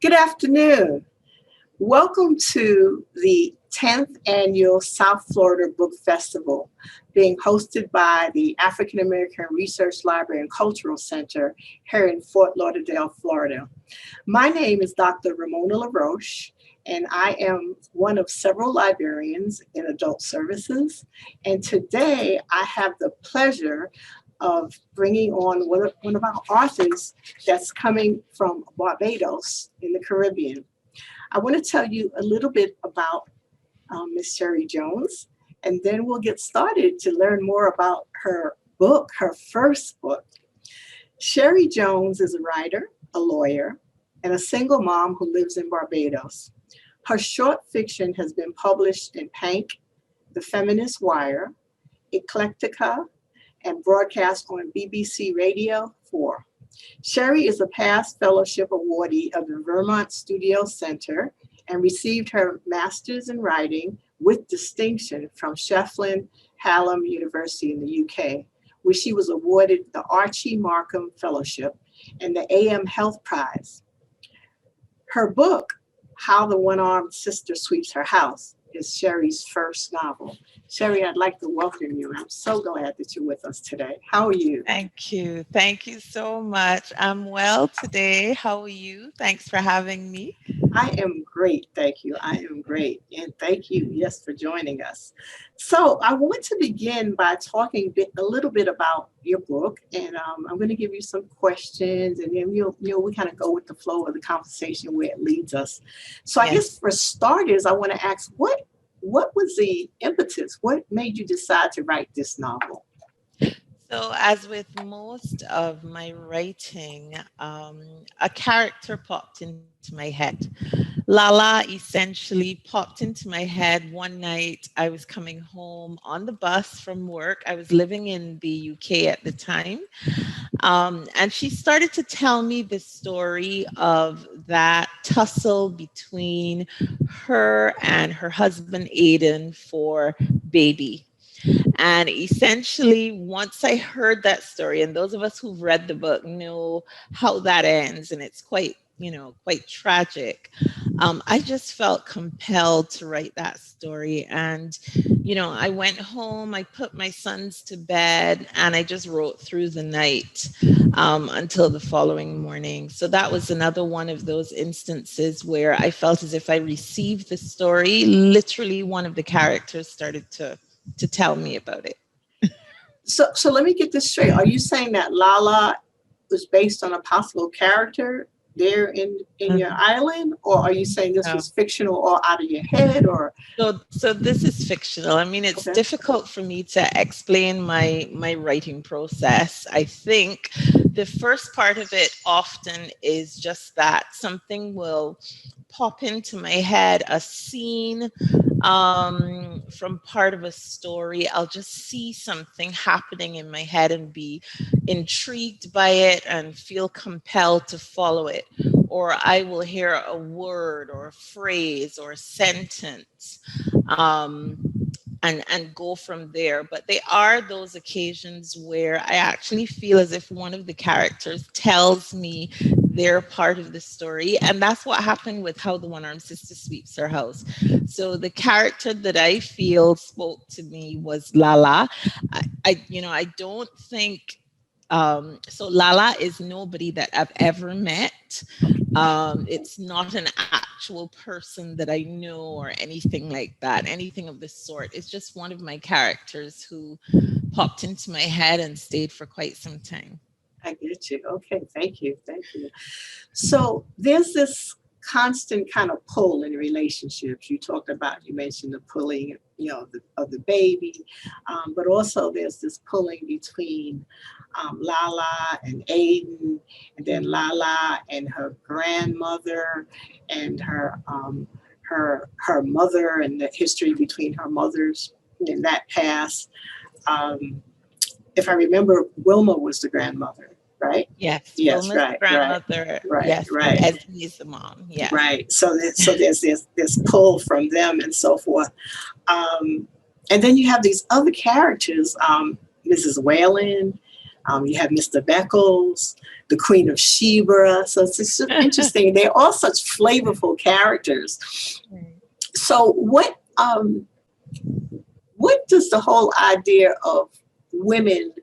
Good afternoon. Welcome to the 10th Annual South Florida Book Festival, being hosted by the African American Research Library and Cultural Center here in Fort Lauderdale, Florida. My name is Dr. Ramona LaRoche, and I am one of several librarians in adult services. And today I have the pleasure of bringing on one of our authors that's coming from Barbados in the Caribbean. I want to tell you a little bit about Miss Cherie Jones, and then we'll get started to learn more about her book, her first book. Cherie Jones is a writer, a lawyer, and a single mom who lives in Barbados. Her short fiction has been published in PANK, the Feminist Wire, Eclectica, and broadcast on BBC Radio 4. Cherie is a past fellowship awardee of the Vermont Studio Centre and received her master's in writing with distinction from Sheffield Hallam University in the UK, where she was awarded the Archie Markham Fellowship and the Heath Prize. Her book, How the One-Armed Sister Sweeps Her House, is Cherie's first novel. Cherie, I'd like to welcome you. I'm so glad that you're with us today. How are you? Thank you. Thank you so much. I'm well today. How are you? Thanks for having me. I am great. Thank you. I am great. And thank you, yes, for joining us. So I want to begin by talking a little bit about your book. And I'm going to give you some questions, and then we kind of go with the flow of the conversation where it leads us. So I guess for starters, I want to ask, what was the impetus? What made you decide to write this novel? So as with most of my writing, a character popped into my head. Lala essentially popped into my head one night. I was coming home on the bus from work. I was living in the UK at the time. And she started to tell me the story of that tussle between her and her husband, Aiden, for baby. And essentially, once I heard that story, and those of us who've read the book know how that ends, and it's quite tragic. I just felt compelled to write that story. And, I went home, I put my sons to bed, and I just wrote through the night until the following morning. So that was another one of those instances where I felt as if I received the story. Literally, one of the characters started to tell me about it. So let me get this straight. Are you saying that Lala was based on a possible character there in your island, or are you saying this was fictional or out of your head? Or so this is fictional. I mean, it's difficult for me to explain my writing process. I think the first part of it often is just that something will pop into my head, a scene from part of a story. I'll just see something happening in my head and be intrigued by it and feel compelled to follow it. Or I will hear a word or a phrase or a sentence and go from there. But there are those occasions where I actually feel as if one of the characters tells me their part of the story. And that's what happened with How the One-Armed Sister Sweeps Her House. So the character that I feel spoke to me was Lala. I don't think, so Lala is nobody that I've ever met. It's not an actual person that I know or anything like that, anything of the sort. It's just one of my characters who popped into my head and stayed for quite some time. I get you. Okay, thank you. So there's this constant kind of pull in relationships. You mentioned the pulling, of the baby, but also there's this pulling between Lala and Aiden, and then Lala and her grandmother, and her mother, and the history between her mothers in that past. If I remember, Wilma was the grandmother, right? Yes, Wilma's the grandmother. Right, yes, right. Esme is the mom. Yeah. Right. So there's this pull from them and so forth. And then you have these other characters, Mrs. Whalen, You have Mr. Beckles, the Queen of Sheba. So it's just interesting. They're all such flavorful characters. So what does the whole idea of women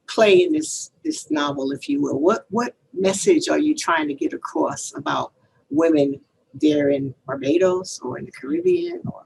play in this novel, if you will? What message are you trying to get across about women there in Barbados or in the Caribbean? Or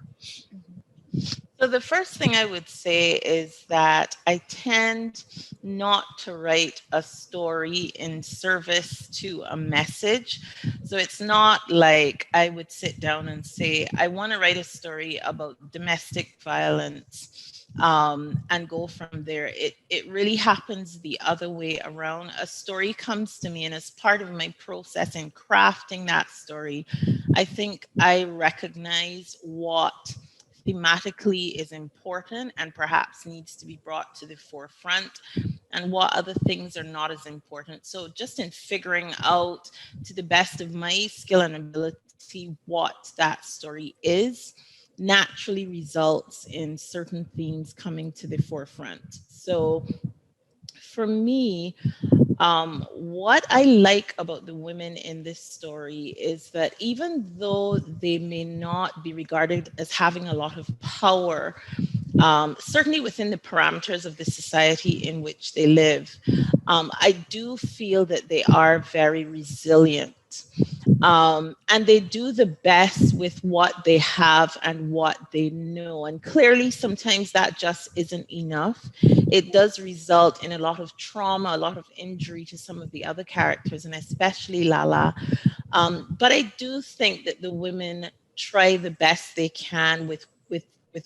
So the first thing I would say is that I tend not to write a story in service to a message. So it's not like I would sit down and say, I want to write a story about domestic violence and go from there. It really happens the other way around. A story comes to me, and as part of my process in crafting that story, I think I recognize what thematically is important and perhaps needs to be brought to the forefront, and what other things are not as important. So just in figuring out, to the best of my skill and ability, what that story is, naturally results in certain themes coming to the forefront. So for me, what I like about the women in this story is that even though they may not be regarded as having a lot of power, certainly within the parameters of the society in which they live, I do feel that they are very resilient. And they do the best with what they have and what they know. And clearly, sometimes that just isn't enough. It does result in a lot of trauma, a lot of injury to some of the other characters, and especially Lala. But I do think that the women try the best they can with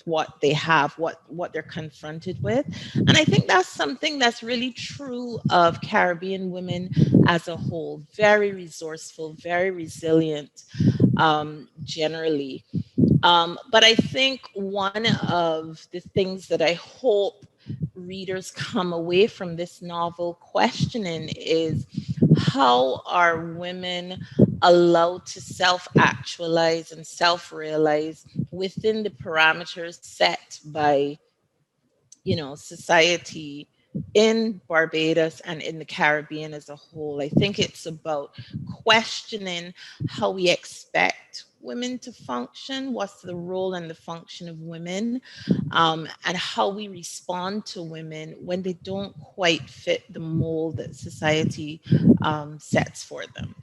what they have, what they're confronted with. And I think that's something that's really true of Caribbean women as a whole. Very resourceful, very resilient, generally. But I think one of the things that I hope readers come away from this novel questioning is, how are women allowed to self-actualize and self-realize within the parameters set by, society in Barbados and in the Caribbean as a whole? I think it's about questioning how we expect women to function, what's the role and the function of women, and how we respond to women when they don't quite fit the mold that society sets for them.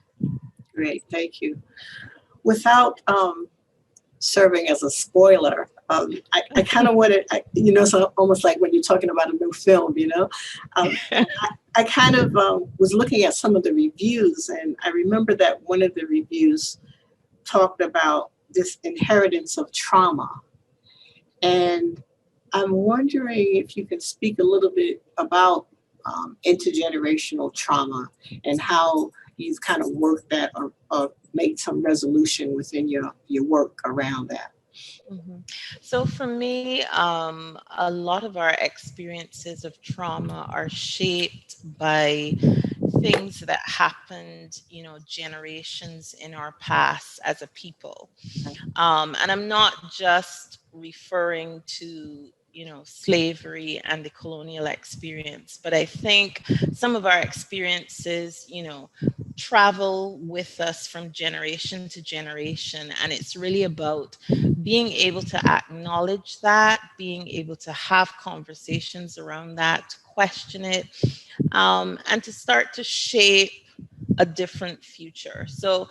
Great, thank you. Without serving as a spoiler, I kind of wanted, so almost like when you're talking about a new film, I kind of was looking at some of the reviews, and I remember that one of the reviews talked about this inheritance of trauma. And I'm wondering if you can speak a little bit about intergenerational trauma and how you've kind of worked that or made some resolution within your work around that. Mm-hmm. So for me, a lot of our experiences of trauma are shaped by things that happened, generations in our past as a people. And I'm not just referring to, slavery and the colonial experience, but I think some of our experiences, travel with us from generation to generation. And it's really about being able to acknowledge that, being able to have conversations around that, to question it, and to start to shape a different future. So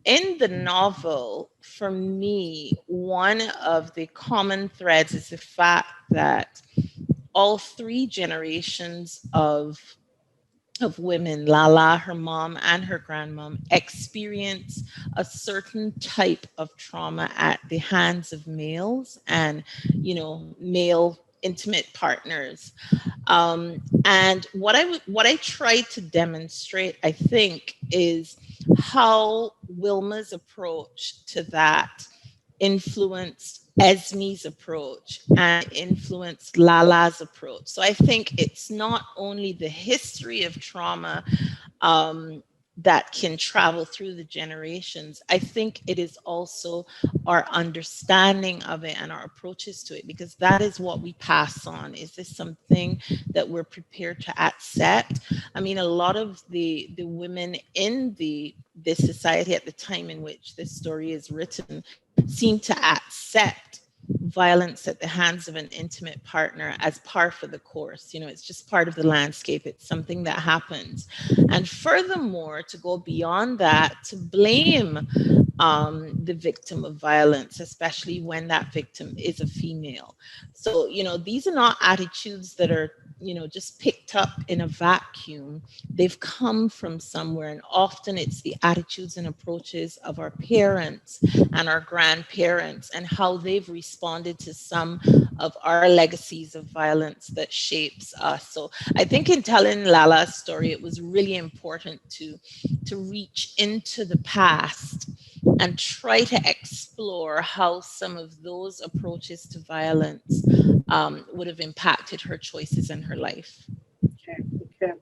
in the novel, for me, one of the common threads is the fact that all three generations of women, Lala, her mom, and her grandmom, experience a certain type of trauma at the hands of males and, male intimate partners. And what I try to demonstrate, I think, is how Wilma's approach to that influenced Esme's approach and influenced Lala's approach. So I think it's not only the history of trauma that can travel through the generations. I think it is also our understanding of it and our approaches to it, because that is what we pass on. Is this something that we're prepared to accept? I mean, a lot of the women in this society at the time in which this story is written seem to accept violence at the hands of an intimate partner as par for the course. You know, it's just part of the landscape. It's something that happens. And furthermore, to go beyond that, to blame the victim of violence, especially when that victim is a female. So, you know, these are not attitudes that are, you know, just picked up in a vacuum. They've come from somewhere, and often it's the attitudes and approaches of our parents and our grandparents and how they've responded to some of our legacies of violence that shapes us. So I think in telling Lala's story, it was really important to reach into the past and try to explore how some of those approaches to violence would have impacted her choices in her life. Okay.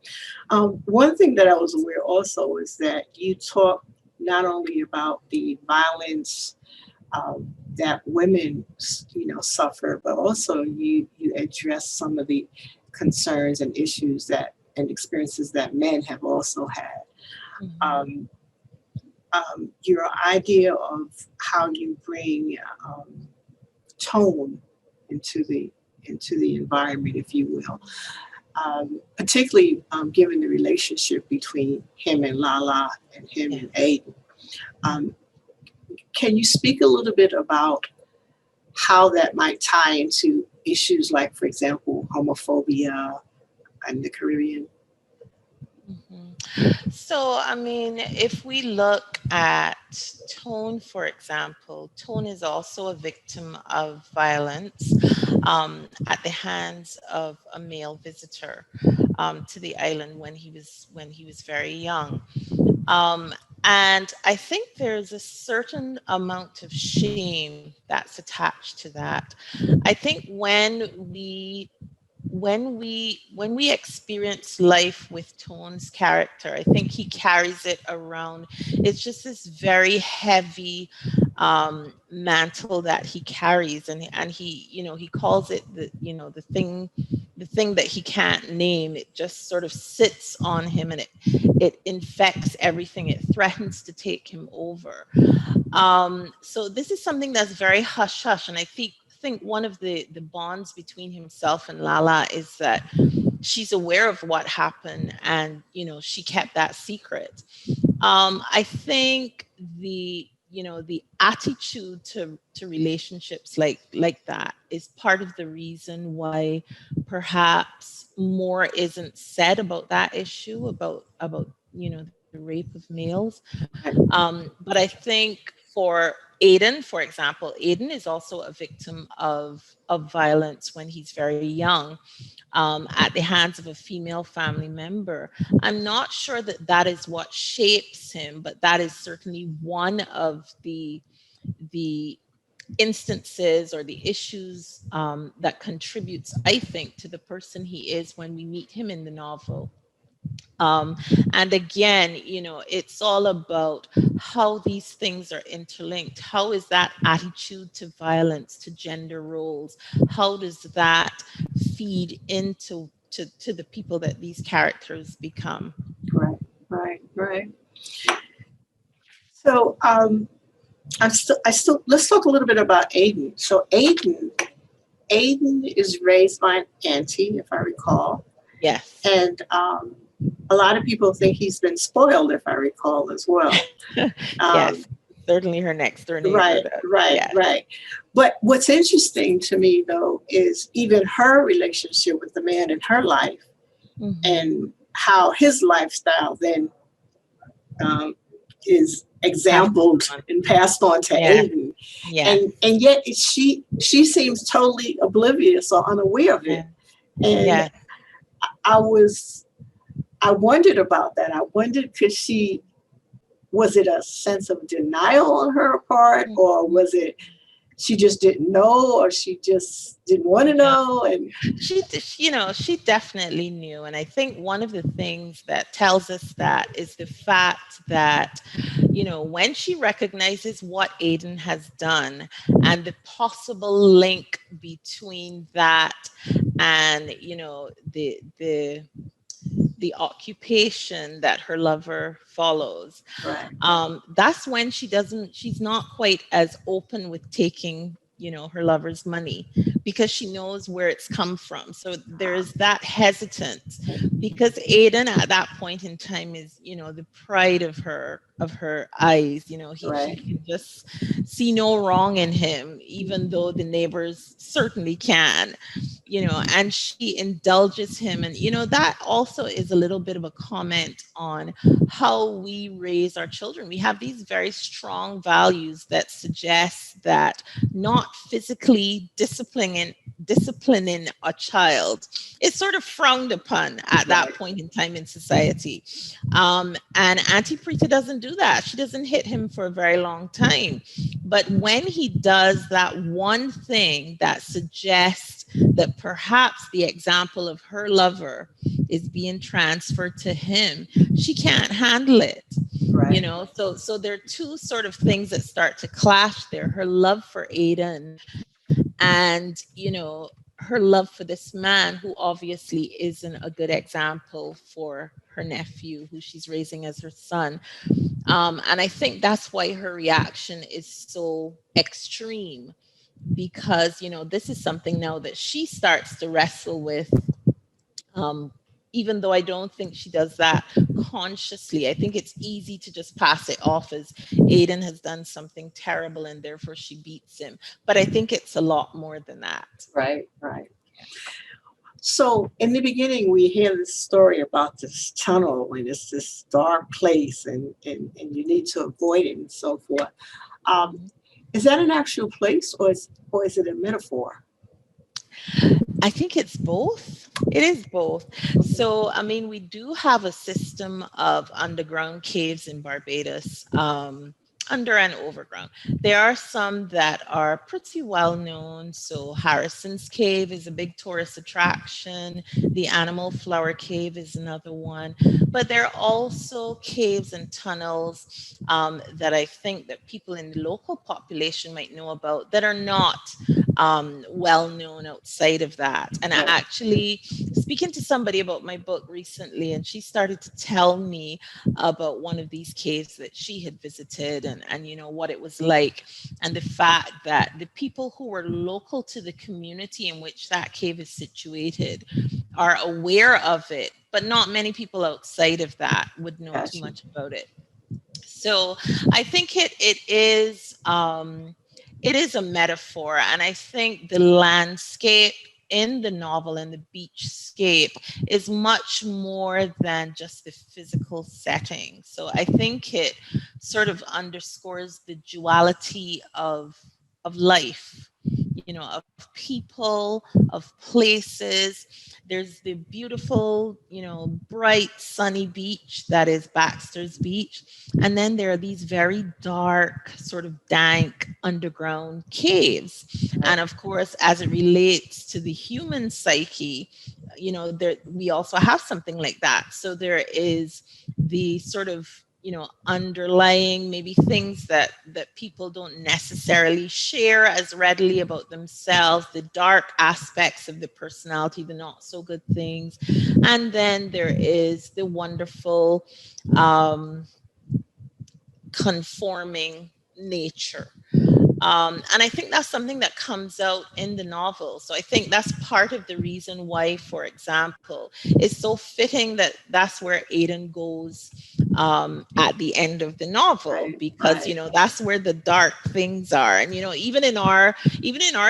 One thing that I was aware also is that you talk not only about the violence that women, you know, suffer, but also you address some of the concerns and issues that and experiences that men have also had. Mm-hmm. Your idea of how you bring tone into the environment, if you will, particularly given the relationship between him and Lala and him and Aiden. Can you speak a little bit about how that might tie into issues like, for example, homophobia in the Caribbean? Mm-hmm. So, I mean, if we look at Tone, for example, Tone is also a victim of violence at the hands of a male visitor to the island when he was very young. And I think there's a certain amount of shame that's attached to that. I think when we experience life with Tone's character, I think he carries it around. It's just this very heavy mantle that he carries, and he, you know, he calls it the thing that he can't name. It just sort of sits on him, and it infects everything. It threatens to take him over. So this is something that's very hush hush, and I think one of the bonds between himself and Lala is that she's aware of what happened, and you know, she kept that secret. I think the attitude to relationships like that is part of the reason why perhaps more isn't said about that issue, about the rape of males. But I think for Aiden, for example, Aiden is also a victim of violence when he's very young, at the hands of a female family member. I'm not sure that that is what shapes him, but that is certainly one of the instances or the issues that contributes, I think, to the person he is when we meet him in the novel. And again, you know, it's all about how these things are interlinked. How is that attitude to violence, to gender roles? How does that feed into to the people that these characters become? Right. So let's talk a little bit about Aiden. So Aiden is raised by an auntie, if I recall. Yes. And a lot of people think he's been spoiled, if I recall, as well. Yes, certainly her next door neighbor. Right. But what's interesting to me, though, is even her relationship with the man in her life, mm-hmm. and how his lifestyle then is exampled and passed on to Aiden. Yeah. And yet she seems totally oblivious or unaware of it. And I wondered about that. I wondered, was it a sense of denial on her part, or was it she just didn't know, or she just didn't want to know? And She definitely knew. And I think one of the things that tells us that is the fact that, when she recognizes what Aiden has done and the possible link between that and, the occupation that her lover follows, right, that's when she's not quite as open with taking, her lover's money, because she knows where it's come from. So there's that hesitance, because Aiden at that point in time is, the pride of her eyes. She right, can just see no wrong in him, even though the neighbors certainly can. And she indulges him. And, that also is a little bit of a comment on how we raise our children. We have these very strong values that suggest that not physically disciplining a child is sort of frowned upon at that right, point in time in society. And Auntie Prita doesn't do that. She doesn't hit him for a very long time. But when he does that one thing that suggests that perhaps the example of her lover is being transferred to him, she can't handle it. right, So there are two sort of things that start to clash there: her love for Aiden and, her love for this man who obviously isn't a good example for her nephew, who she's raising as her son. And I think that's why her reaction is so extreme, because, this is something now that she starts to wrestle with. Um, Even though I don't think she does that consciously. I think it's easy to just pass it off as Aiden has done something terrible and therefore she beats him. But I think it's a lot more than that. right, right. So in the beginning, we hear this story about this tunnel, and it's this dark place, and you need to avoid it and so forth. Um, is that an actual place, or is it a metaphor? I think it's both. It is both. So, I mean, we do have a system of underground caves in Barbados, under and overground. There are some that are pretty well known. So, Harrison's Cave is a big tourist attraction. The Animal Flower Cave is another one. But there are also caves and tunnels that I think that people in the local population might know about that are not well known outside of that. And I Right, actually speaking to somebody about my book recently, and she started to tell me about one of these caves that she had visited, and what it was like, and the fact that the people who were local to the community in which that cave is situated are aware of it, but not many people outside of that would know too gotcha. much about it. So I think it is a metaphor, and I think the landscape in the novel and the beachscape is much more than just the physical setting. So I think it sort of underscores the duality of life, of people, of places. There's the beautiful, bright, sunny beach that is Baxter's Beach. And then there are these very dark, sort of dank underground caves. Right, And of course, as it relates to the human psyche, there we also have something like that. So there is the sort of underlying maybe things that people don't necessarily share as readily about themselves, the dark aspects of the personality, the not so good things. And then there is the wonderful conforming nature. And I think that's something that comes out in the novel. So I think that's part of the reason why, for example, it's so fitting that that's where Aiden goes at the end of the novel, right, because right, that's where the dark things are. And even in our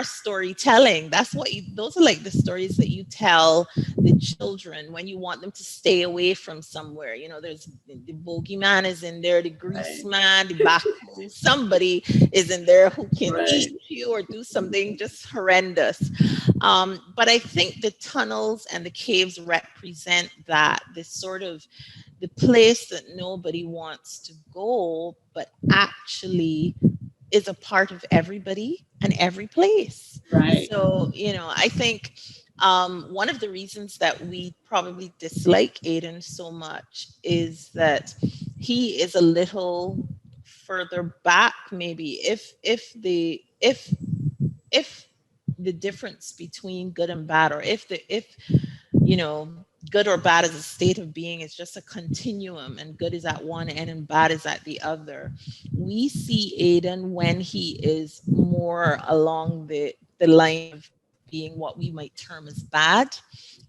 storytelling, those are like the stories that you tell the children when you want them to stay away from somewhere. There's the bogeyman is in there, the grease right, man, the baku, somebody is in there who can eat right, you or do something just horrendous. But I think the tunnels and the caves represent that, this sort of the place that nobody wants to go, but actually is a part of everybody and every place. Right. So, I think one of the reasons that we probably dislike Aiden so much is that he is a little further back, maybe if the difference between good and bad, or if you know good or bad as a state of being is just a continuum, and good is at one end and bad is at the other. We see Aiden when he is more along the line of being what we might term as bad,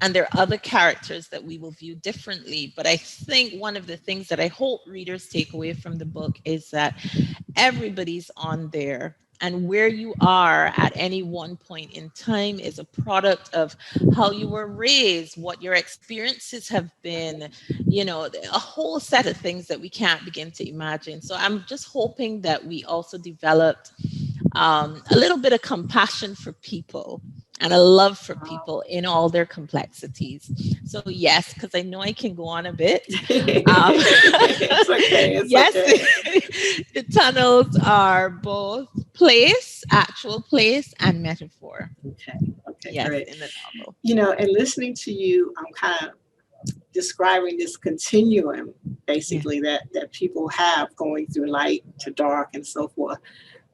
and there are other characters that we will view differently. But I think one of the things that I hope readers take away from the book is that everybody's on there, and where you are at any one point in time is a product of how you were raised, what your experiences have been, a whole set of things that we can't begin to imagine. So I'm just hoping that we also developed a little bit of compassion for people and a love for people in all their complexities. So yes, because I know I can go on a bit. It's okay. Yes, okay. The tunnels are both actual place, and metaphor. Okay. Yes, great. in the novel. And listening to you, I'm kind of describing this continuum, basically, that people have going through light to dark and so forth.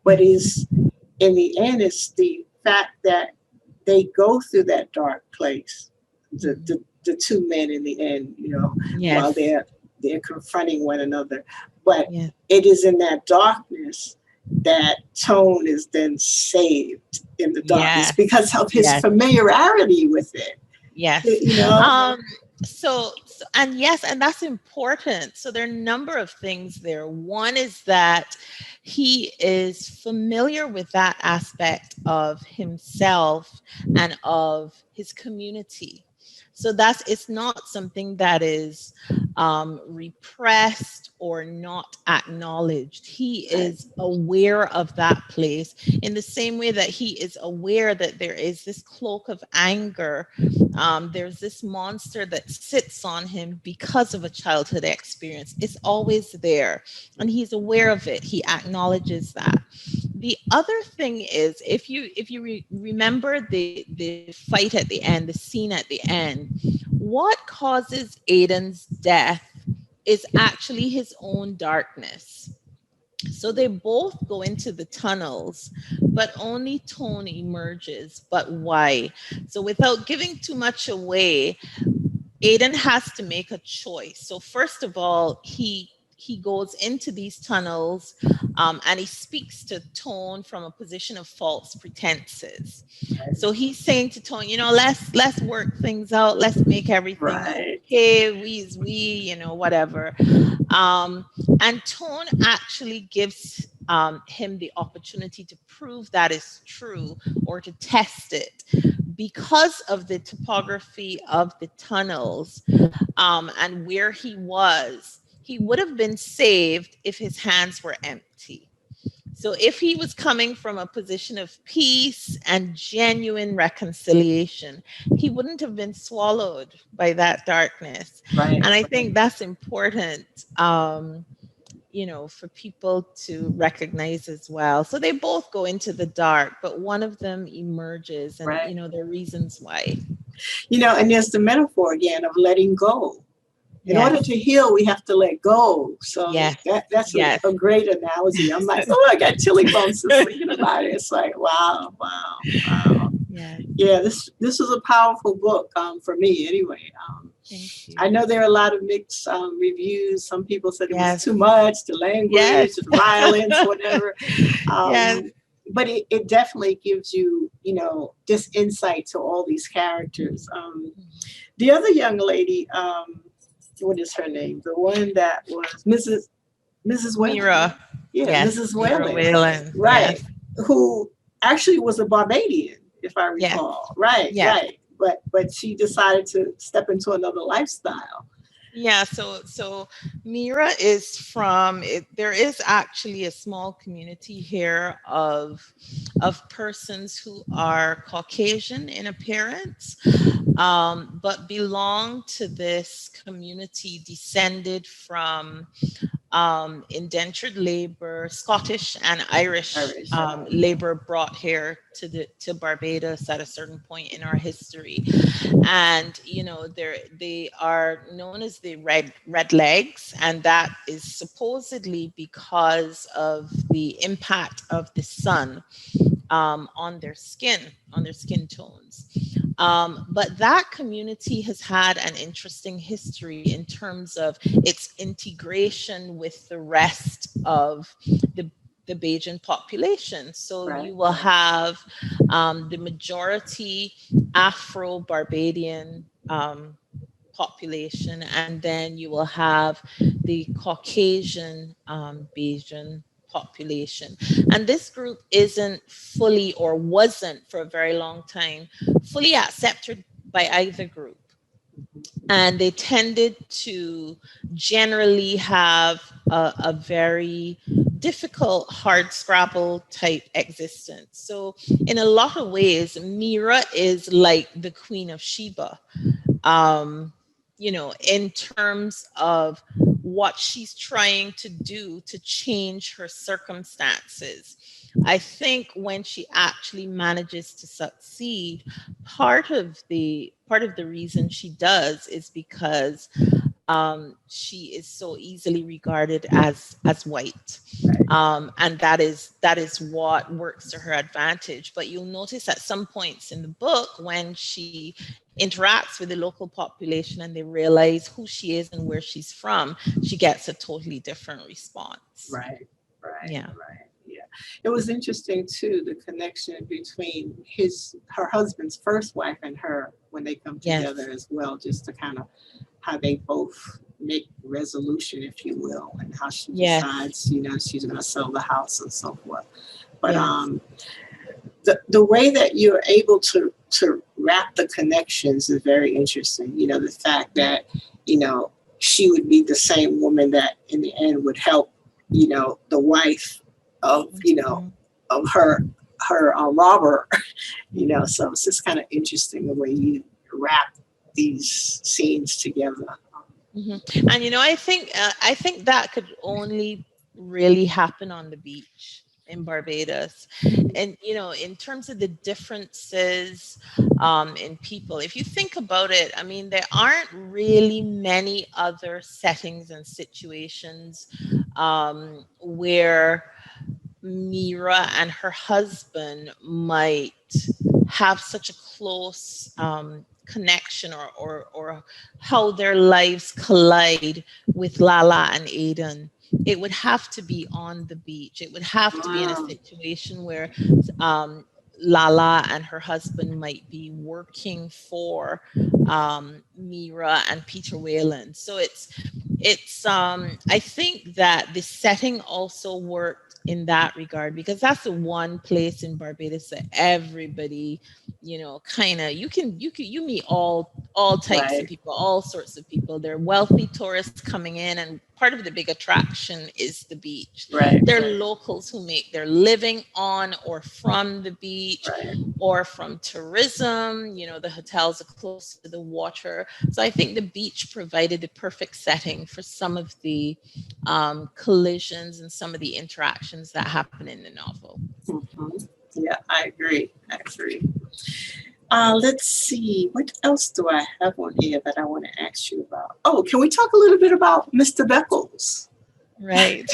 But is in the end, it's the fact that they go through that dark place, the two men in the end, Yes. while they're confronting one another. But it is in that darkness that Tone is then saved in the darkness because of his familiarity with it. Yes. So and that's important. So there are a number of things there. One is that he is familiar with that aspect of himself and of his community. So it's not something that is repressed or not acknowledged. He is aware of that place in the same way that he is aware that there is this cloak of anger. There's this monster that sits on him because of a childhood experience. It's always there, and he's aware of it. He acknowledges that. The other thing is, if you remember the fight at the end, the scene at the end, what causes Aiden's death is actually his own darkness. So they both go into the tunnels, but only Tone emerges. But why? So without giving too much away, Aiden has to make a choice. So first of all, he goes into these tunnels and he speaks to Tone from a position of false pretenses. So he's saying to Tone, let's work things out. Let's make everything okay. We, whatever. And Tone actually gives him the opportunity to prove that is true or to test it. Because of the topography of the tunnels and where he was, he would have been saved if his hands were empty. So if he was coming from a position of peace and genuine reconciliation, he wouldn't have been swallowed by that darkness. Right. And I think that's important, for people to recognize as well. So they both go into the dark, but one of them emerges, and, there are reasons why. And there's the metaphor again of letting go. In order to heal, we have to let go. So that's a great analogy. I'm like, I got chilly bumps just thinking about it. It's like, wow. Yeah, this was a powerful book for me anyway. I know there are a lot of mixed reviews. Some people said it was too much, the language, the violence, whatever. But it definitely gives you, this insight to all these characters. The other young lady, what is her name? The one that was Mrs. Whalen. Mira. Mrs. Whalen. Whalen. Right. Yes. Who actually was a Barbadian, if I recall. Right. But she decided to step into another lifestyle. Yeah, so Mira is from there is actually a small community here of persons who are Caucasian in appearance, but belong to this community descended from indentured labor, Scottish and Irish labor brought here to Barbados at a certain point in our history. And they are known as the red legs, and that is supposedly because of the impact of the sun on their skin tones. But that community has had an interesting history in terms of its integration with the rest of the Bajan population. So you will have the majority Afro-Barbadian population, and then you will have the Caucasian Bajan population. And this group isn't fully, or wasn't for a very long time, fully accepted by either group. And they tended to generally have a very difficult hardscrabble type existence. So in a lot of ways, Mira is like the Queen of Sheba, in terms of what she's trying to do to change her circumstances. I think when she actually manages to succeed, part of the reason she does is because she is so easily regarded as white, and that is what works to her advantage. But you'll notice at some points in the book, when she interacts with the local population and they realize who she is and where she's from, she gets a totally different response. Right. Yeah. It was interesting too, the connection between her husband's first wife and her when they come together as well, just to kind of how they both make resolution, if you will, and how she decides, she's going to sell the house and so forth. But the way that you're able to wrap the connections is very interesting. The fact that, she would be the same woman that in the end would help, the wife of, of her robber, so it's just kind of interesting the way you wrap these scenes together. Mm-hmm. And I think that could only really happen on the beach in Barbados. And in terms of the differences in people, if you think about it, I mean, there aren't really many other settings and situations where Mira and her husband might have such a close connection, or how their lives collide with Lala and Aiden. It would have to be on the beach. It would have to be in a situation where Lala and her husband might be working for Mira and Peter Whalen. So it's I think that the setting also worked in that regard, because that's the one place in Barbados that everybody, kind of, you meet all types of people, all sorts of people. There are wealthy tourists coming in, and part of the big attraction is the beach. There are locals who make their living on or from the beach, or from tourism. The hotels are close to the water. So I think the beach provided the perfect setting for some of the collisions and some of the interactions that happen in the novel. Mm-hmm. Yeah, I agree. Let's see, what else do I have on here that I want to ask you about? Oh, can we talk a little bit about Mr. Beckles? Right.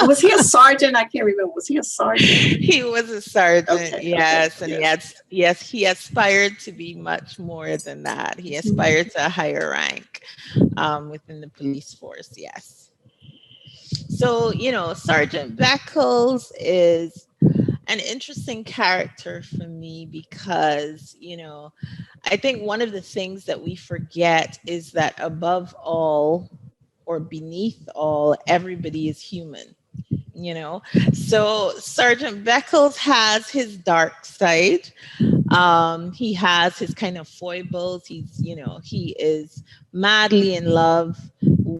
Was he a sergeant? I can't remember. Was he a sergeant? He was a sergeant, yes. Okay, and he aspired to be much more than that. He aspired to a higher rank within the police force, yes. So, Sergeant Beckles is an interesting character for me because, I think one of the things that we forget is that above all, or beneath all, everybody is human. So Sergeant Beckles has his dark side. He has his kind of foibles. He is madly in love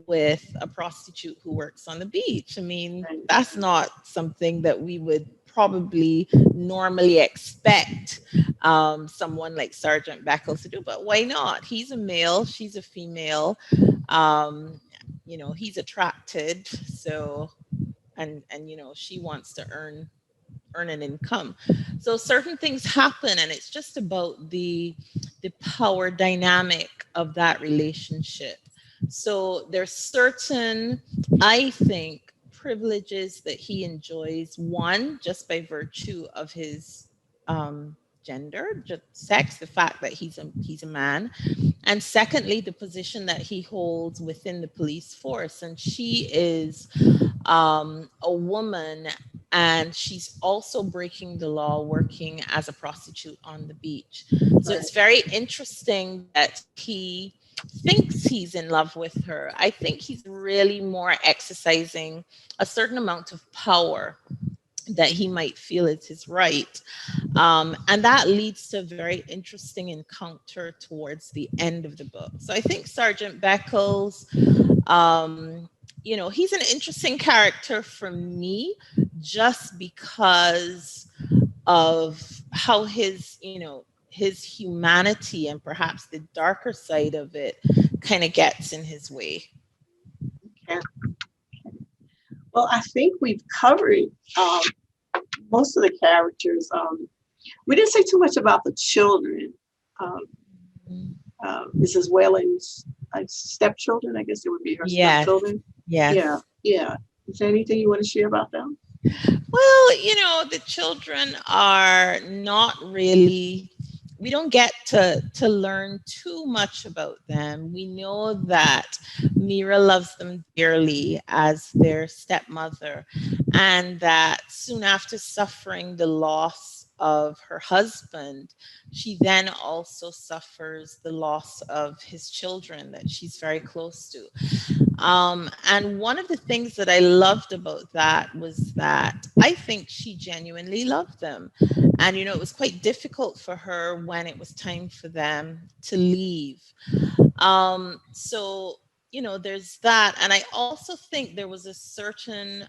with a prostitute who works on the beach. I mean, that's not something that we would probably normally expect someone like Sergeant Beckles to do, but why not? He's a male, she's a female. he's attracted, so and she wants to earn an income. So certain things happen, and it's just about the power dynamic of that relationship. So there's certain, I think, privileges that he enjoys, one, just by virtue of his gender, just sex, the fact that he's a man, and secondly, the position that he holds within the police force. And she is a woman, and she's also breaking the law working as a prostitute on the beach. So it's very interesting that he thinks he's in love with her. I think he's really more exercising a certain amount of power that he might feel is his right. And that leads to a very interesting encounter towards the end of the book. So I think Sergeant Beckles, he's an interesting character for me just because of how his humanity and perhaps the darker side of it kind of gets in his way. Okay. Well, I think we've covered most of the characters. We didn't say too much about the children. Mrs. Whalen's stepchildren, I guess it would be her stepchildren. Yes. Yeah. Is there anything you want to share about them? Well, the children are not really, we don't get to learn too much about them. We know that Mira loves them dearly as their stepmother, and that soon after suffering the loss of her husband, she then also suffers the loss of his children that she's very close to. And one of the things that I loved about that was that I think she genuinely loved them. And, it was quite difficult for her when it was time for them to leave. So, there's that. And I also think there was a certain,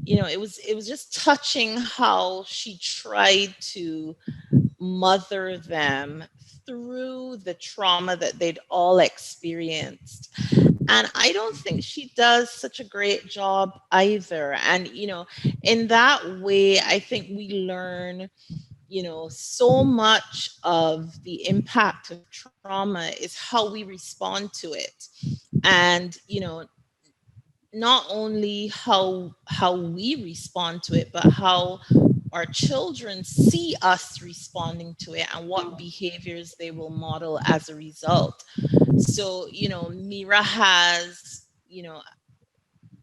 it was just touching how she tried to mother them through the trauma that they'd all experienced. And I don't think she does such a great job either. And, in that way, I think we learn, so much of the impact of trauma is how we respond to it. And, not only how we respond to it, but how our children see us responding to it and what behaviors they will model as a result. So, Mira has,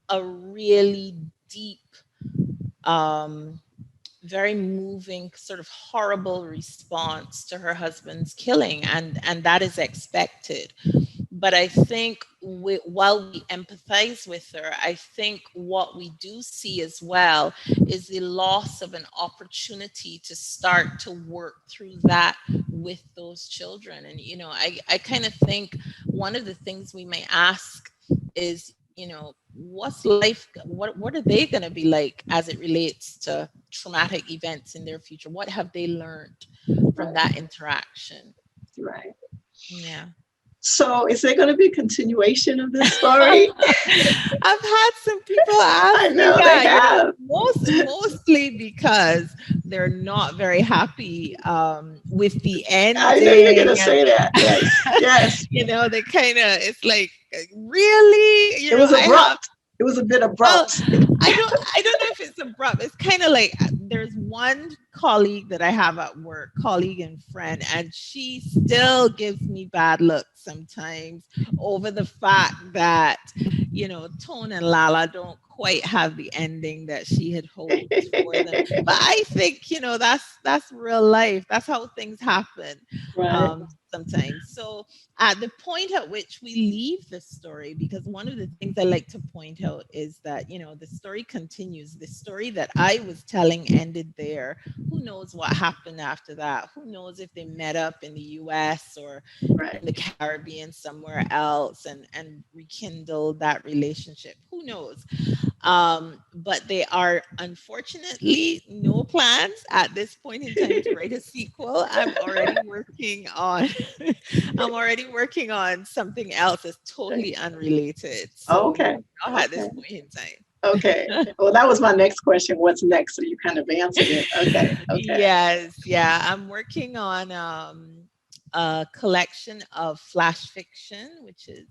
a really deep, very moving, sort of horrible response to her husband's killing, and that is expected. But I think while we empathize with her, I think what we do see as well is the loss of an opportunity to start to work through that with those children. And, I kind of think one of the things we may ask is, what's life, what are they going to be like as it relates to traumatic events in their future? What have they learned from that interaction? Right. Yeah. So is there going to be a continuation of this story? I've had some people ask. I know they have. Mostly because they're not very happy with the ending. I knew you were going to say that. Yes. They kind of, it's like, really? It was abrupt. It was a bit abrupt. Well, I don't know if it's abrupt. It's kind of like, there's one colleague that I have at work, colleague and friend, and she still gives me bad looks sometimes over the fact that, Tone and Lala don't quite have the ending that she had hoped for them. But I think, that's real life. That's how things happen. Right. Sometimes. So at the point at which we leave the story, because one of the things I like to point out is that, the story continues. The story that I was telling ended there. Who knows what happened after that? Who knows if they met up in the US or in the Caribbean somewhere else and rekindled that relationship? Who knows? But they are unfortunately no plans at this point in time to write a sequel. I'm already working on I'm already working on something else that's totally unrelated. So Okay. not at this Okay. point in time. Okay. Well, that was my next question. What's next? So you kind of answered it. Okay. Okay. Yes, yeah. I'm working on a collection of flash fiction, which is,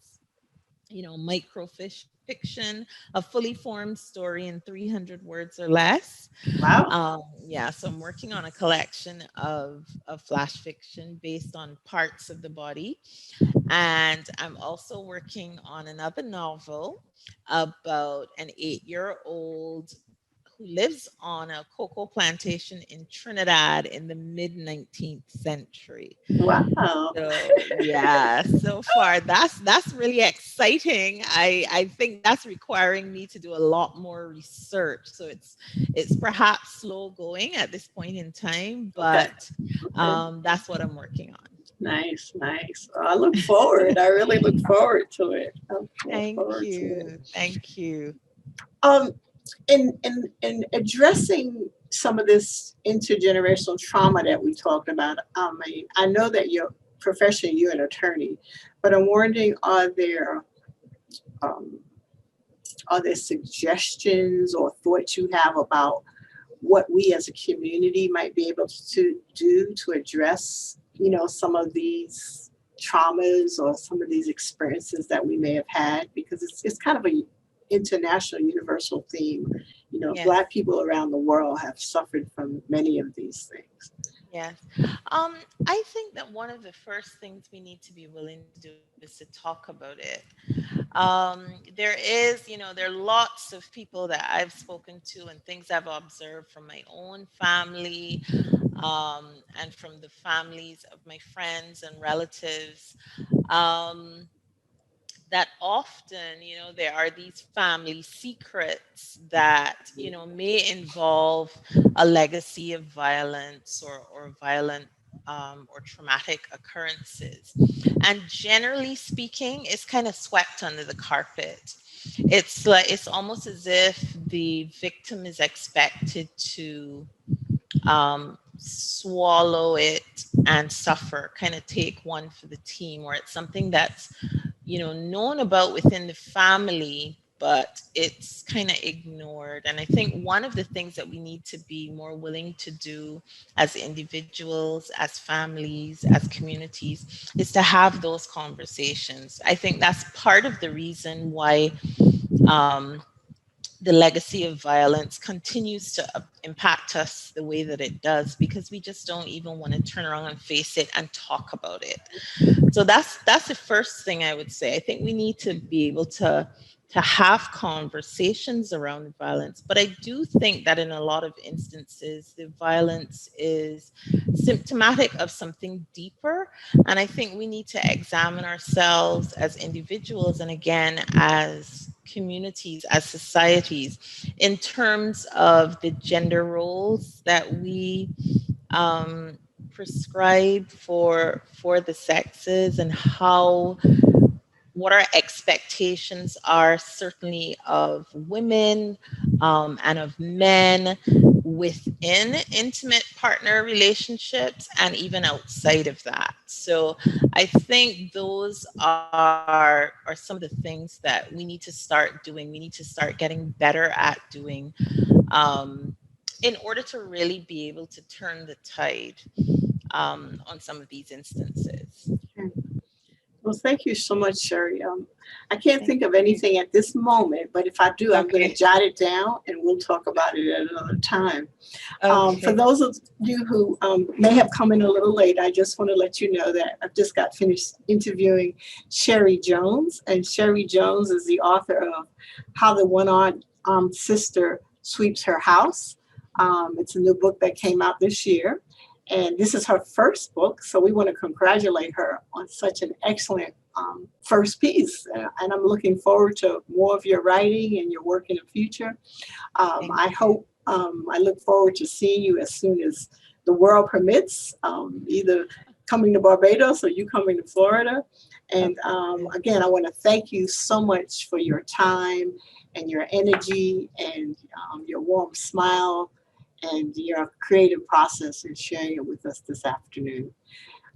fiction, a fully formed story in 300 words or less. Wow. Yeah, so I'm working on a collection of flash fiction based on parts of the body. And I'm also working on another novel about an 8-year-old who lives on a cocoa plantation in Trinidad in the mid 19th century. Wow. So yeah, so far that's really exciting. I think that's requiring me to do a lot more research. So it's perhaps slow going at this point in time, Okay. but Okay. that's what I'm working on. Nice. Nice. Well, I look forward. I really look forward to it. I look Thank forward to it. you. Thank you. Um, in addressing some of this intergenerational trauma that we talked about, I know that your profession, you're an attorney, but I'm wondering, um, are there suggestions or thoughts you have about what we as a community might be able to do to address, some of these traumas or some of these experiences that we may have had? Because it's kind of a international universal theme. Yes. Black people around the world have suffered from many of these things. Yes. I think that one of the first things we need to be willing to do is to talk about it. There are lots of people that I've spoken to and things I've observed from my own family, and from the families of my friends and relatives. Um, that often, there are these family secrets that, may involve a legacy of violence or violent or traumatic occurrences. And generally speaking, it's kind of swept under the carpet. It's almost as if the victim is expected to swallow it and suffer, kind of take one for the team, or it's something that's known about within the family, but it's kind of ignored. And I think one of the things that we need to be more willing to do as individuals, as families, as communities, is to have those conversations. I think that's part of the reason why the legacy of violence continues to impact us the way that it does, because we just don't even want to turn around and face it and talk about it. So that's the first thing I would say. I think we need to be able to have conversations around violence. But I do think that in a lot of instances, the violence is symptomatic of something deeper. And I think we need to examine ourselves as individuals and again, as communities, as societies, in terms of the gender roles that we prescribe for the sexes, and what our expectations are, certainly of women and of men within intimate partner relationships and even outside of that. So I think those are some of the things that we need to start doing. We need to start getting better at doing in order to really be able to turn the tide on some of these instances. Well, thank you so much, Cherie. I can't think of anything at this moment, but if I do, I'm going to Okay. jot it down and we'll talk about it at another time. Okay. For those of you who may have come in a little late, I just want to let you know that I've just got finished interviewing Cherie Jones, and Cherie Jones is the author of How the One-Armed Sister Sweeps Her House. It's a new book that came out this year. And this is her first book, so we want to congratulate her on such an excellent first piece. And I'm looking forward to more of your writing and your work in the future. I look forward to seeing you as soon as the world permits, either coming to Barbados or you coming to Florida. And again, I want to thank you so much for your time and your energy and your warm smile and your creative process in sharing it with us this afternoon.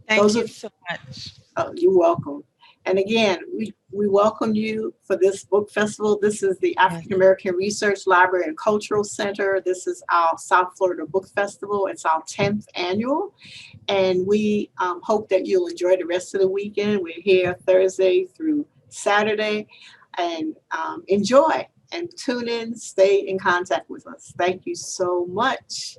Thank you so much. Oh, you're welcome. And again, we welcome you for this book festival. This is the African American Research Library and Cultural Center. This is our South Florida Book Festival. It's our 10th annual. And we hope that you'll enjoy the rest of the weekend. We're here Thursday through Saturday. And enjoy and tune in, stay in contact with us. Thank you so much.